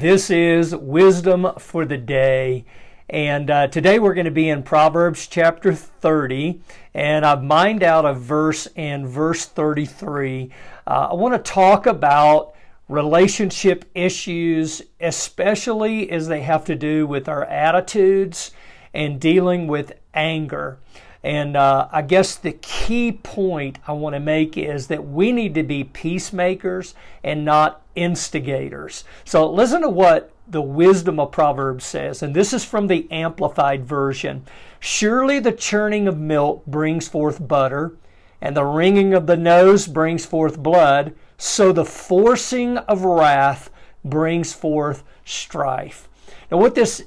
This is Wisdom for the Day. And today we're going to be in Proverbs chapter 30. And I've mined out a verse in verse 33. I want to talk about relationship issues, especially as they have to do with our attitudes and dealing with anger. And I guess the key point I want to make is that we need to be peacemakers and not instigators. So listen to what the wisdom of Proverbs says, and this is from the Amplified Version. Surely the churning of milk brings forth butter, and the wringing of the nose brings forth blood, so the forcing of wrath brings forth strife. Now what this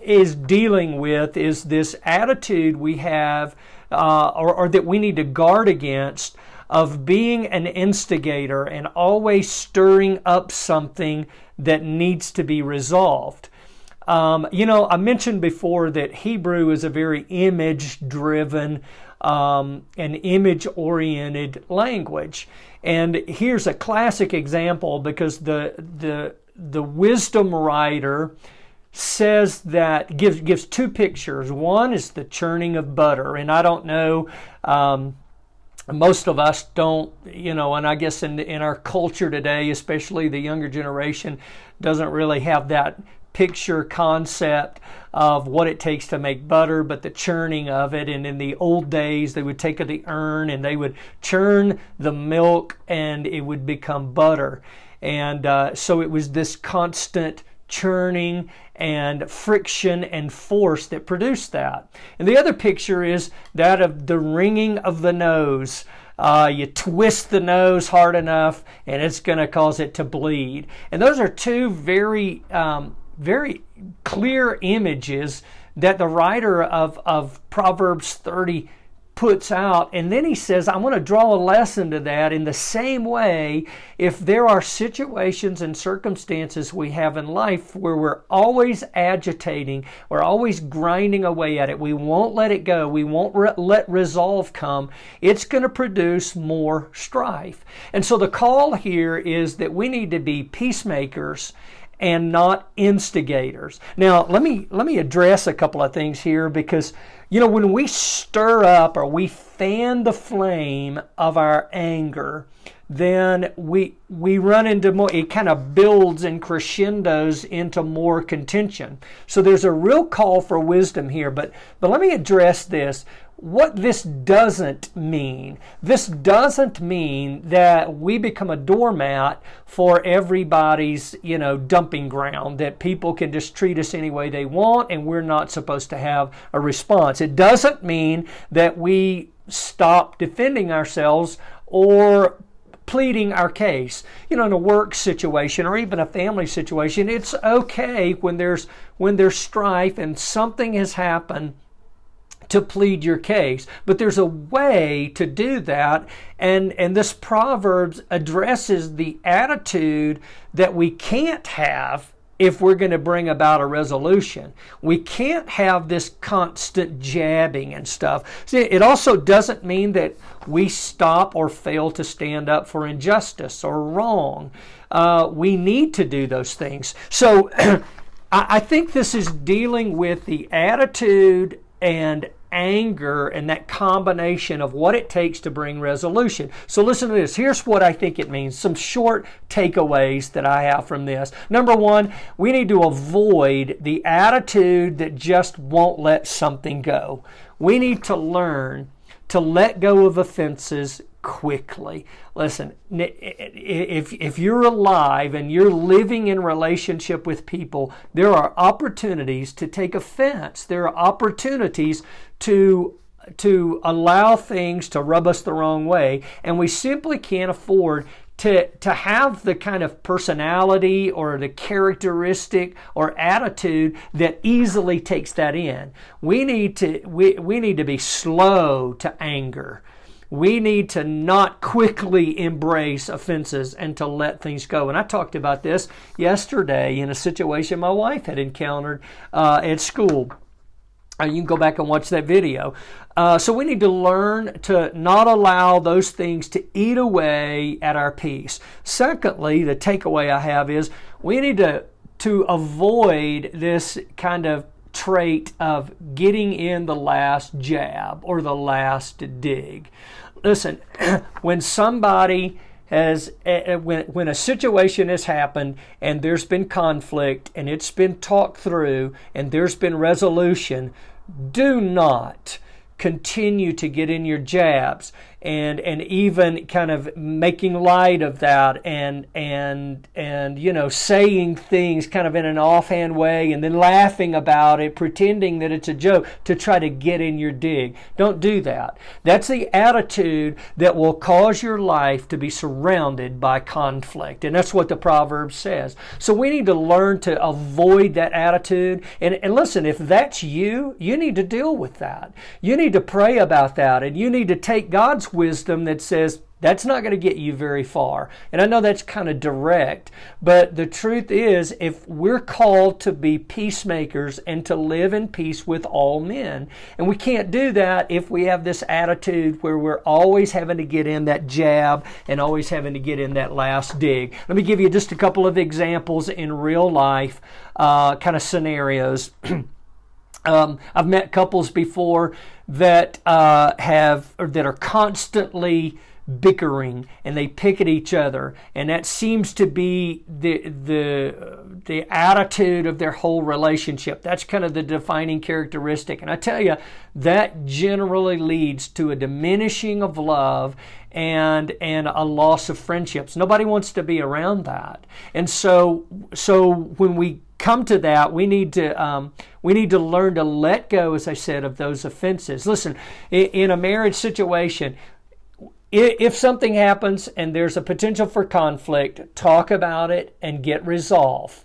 is dealing with is this attitude we have or that we need to guard against of being an instigator and always stirring up something that needs to be resolved. I mentioned before that Hebrew is a very image-driven and image-oriented language. And here's a classic example because the wisdom writer says that gives two pictures. One is the churning of butter, and I don't know, most of us don't, and I guess in our culture today, especially the younger generation, doesn't really have that picture concept of what it takes to make butter, but the churning of it. And in the old days, they would take the urn and they would churn the milk and it would become butter. And so it was this constant churning and friction and force that produced that. And the other picture is that of the wringing of the nose. You twist the nose hard enough and it's going to cause it to bleed. And those are two very clear images that the writer of Proverbs 30 puts out. And then he says, I'm going to draw a lesson to that in the same way. If there are situations and circumstances we have in life where we're always agitating, we're always grinding away at it, we won't let it go, we won't let resolve come, it's going to produce more strife. And so the call here is that we need to be peacemakers and not instigators. Now, let me address a couple of things here because, when we stir up or we fan the flame of our anger, then we run into more, it kind of builds and crescendos into more contention. So there's a real call for wisdom here, but let me address this. What this doesn't mean that we become a doormat for everybody's, dumping ground, that people can just treat us any way they want and we're not supposed to have a response. It doesn't mean that we stop defending ourselves or pleading our case. In a work situation or even a family situation, it's okay when there's strife and something has happened to plead your case. But there's a way to do that, and this Proverbs addresses the attitude that we can't have if we're going to bring about a resolution. We can't have this constant jabbing and stuff. See, it also doesn't mean that we stop or fail to stand up for injustice or wrong. We need to do those things. So I think this is dealing with the attitude and anger and that combination of what it takes to bring resolution. So listen to this. Here's what I think it means. Some short takeaways that I have from this. Number one, we need to avoid the attitude that just won't let something go. We need to learn to let go of offenses quickly. Listen, if you're alive and you're living in relationship with people, there are opportunities to take offense. There are opportunities to allow things to rub us the wrong way, and we simply can't afford to have the kind of personality or the characteristic or attitude that easily takes that in. We need to be slow to anger. We need to not quickly embrace offenses and to let things go. And I talked about this yesterday in a situation my wife had encountered at school. You can go back and watch that video. So we need to learn to not allow those things to eat away at our peace. Secondly, the takeaway I have is we need to to avoid this kind of trait of getting in the last jab or the last dig. Listen, when somebody has, when a situation has happened and there's been conflict and it's been talked through and there's been resolution, do not continue to get in your jabs and even kind of making light of that and saying things kind of in an offhand way and then laughing about it, pretending that it's a joke to try to get in your dig. Don't do that. That's the attitude that will cause your life to be surrounded by conflict. And that's what the Proverbs says. So we need to learn to avoid that attitude. And listen, if that's you need to deal with that. You need to pray about that, and you need to take God's wisdom that says that's not going to get you very far. And I know that's kind of direct, but the truth is, if we're called to be peacemakers and to live in peace with all men, and we can't do that if we have this attitude where we're always having to get in that jab and always having to get in that last dig. Let me give you just a couple of examples in real life kind of scenarios. I've met couples before that are constantly bickering, and they pick at each other, and that seems to be the attitude of their whole relationship. That's kind of the defining characteristic. And I tell you, that generally leads to a diminishing of love and a loss of friendships. Nobody wants to be around that. And so when we come to that, we need to learn to let go, as I said, of those offenses. Listen, in a marriage situation, if something happens and there's a potential for conflict, talk about it and get resolve.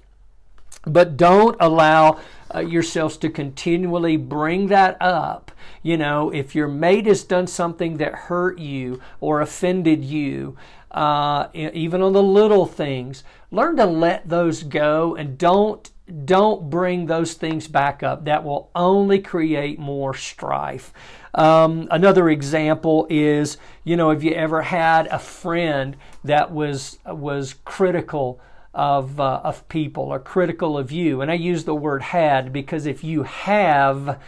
But don't allow yourselves to continually bring that up. If your mate has done something that hurt you or offended you, even on the little things, learn to let those go and don't bring those things back up. That will only create more strife. Another example is, have you ever had a friend that was critical of people or critical of you? And I use the word had because if you have,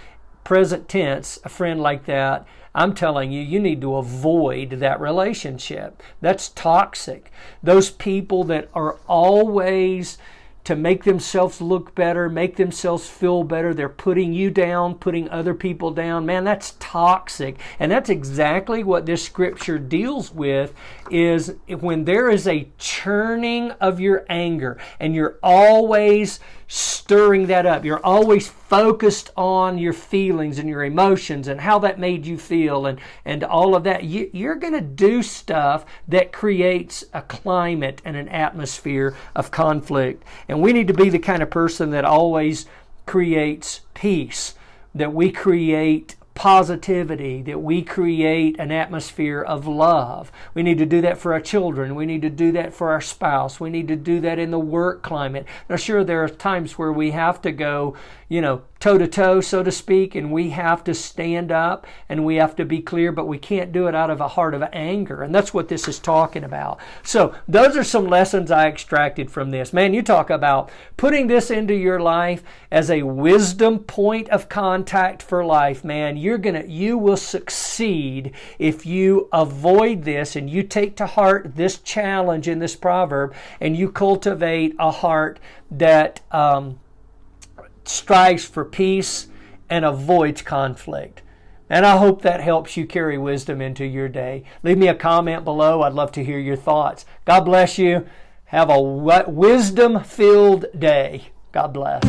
present tense, a friend like that, I'm telling you, you need to avoid that relationship. That's toxic. Those people that are always to make themselves look better, make themselves feel better, they're putting you down, putting other people down. Man, that's toxic. And that's exactly what this scripture deals with, is when there is a churning of your anger and you're always stirring that up. You're always focused on your feelings and your emotions and how that made you feel and all of that. You're going to do stuff that creates a climate and an atmosphere of conflict. And we need to be the kind of person that always creates peace, that we create positivity, that we create an atmosphere of love. We need to do that for our children. We need to do that for our spouse. We need to do that in the work climate. Now, sure, there are times where we have to go, toe-to-toe, so to speak, and we have to stand up and we have to be clear, but we can't do it out of a heart of anger. And that's what this is talking about. So those are some lessons I extracted from this. Man, you talk about putting this into your life as a wisdom point of contact for life, man. You will succeed if you avoid this and you take to heart this challenge in this proverb and you cultivate a heart that strives for peace and avoids conflict. And I hope that helps you carry wisdom into your day. Leave me a comment below. I'd love to hear your thoughts. God bless you. Have a wisdom-filled day. God bless.